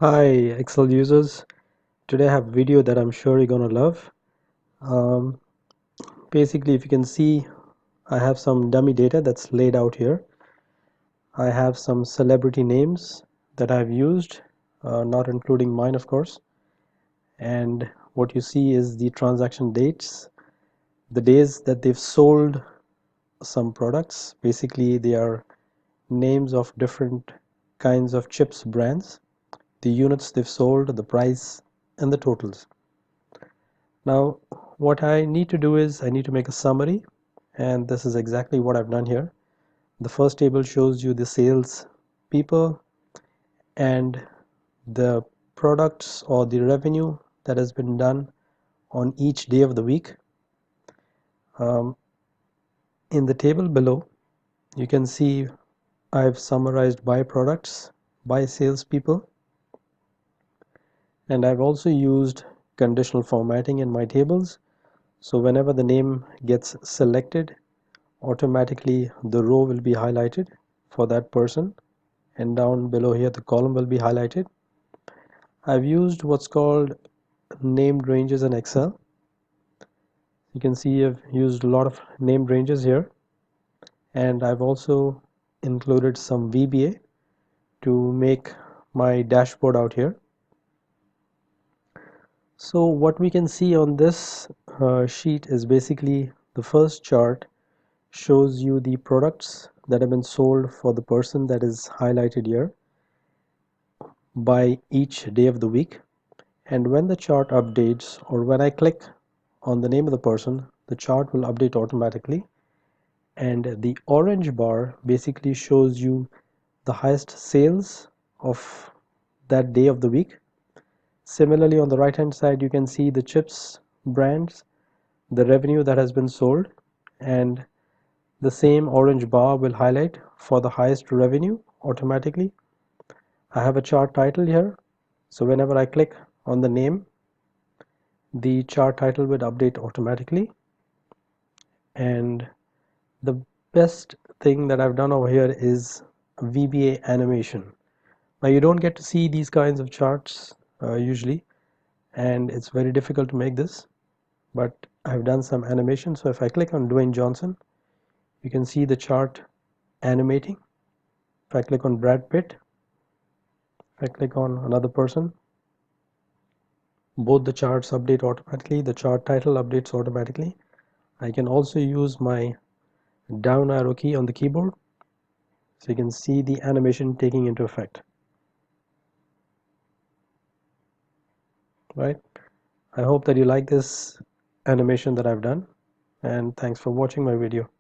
Hi Excel users, today I have a video that I'm sure you're gonna love. Um, Basically, if you can see, I have some dummy data that's laid out here. I have some celebrity names that I've used, not including mine of course, and what you see is the transaction dates, the days that they've sold some products. Basically they are names of different kinds of chips brands, the units they've sold, the price, and the totals. Now, what I need to do is I need to make a summary, and this is exactly what I've done here. The first table shows you the sales people and the products or the revenue that has been done on each day of the week. Um, in the table below, you can see I've summarized by products, by salespeople, and I've also used conditional formatting in my tables. So whenever the name gets selected, automatically the row will be highlighted for that person, and down below here the column will be highlighted. I've used what's called named ranges in Excel. You can see I've used a lot of named ranges here, and I've also included some VBA to make my dashboard out here. So what we can see on this sheet is basically the first chart shows you the products that have been sold for the person that is highlighted here by each day of the week, and when the chart updates or when I click on the name of the person, the chart will update automatically, and the orange bar basically shows you the highest sales of that day of the week. Similarly, on the right hand side you can see the chips brands, the revenue that has been sold, and the same orange bar will highlight for the highest revenue automatically. I have a chart title here, so whenever I click on the name, the chart title will update automatically. And the best thing that I've done over here is VBA animation. Now you don't get to see these kinds of charts usually, and it's very difficult to make this, but I've done some animation. So if I click on Dwayne Johnson, you can see the chart animating. If I click on Brad Pitt, if I click on another person, both the charts update automatically, the chart title updates automatically. I can also use my down arrow key on the keyboard, so you can see the animation taking into effect. Right, I hope that you like this animation that I've done, and thanks for watching my video.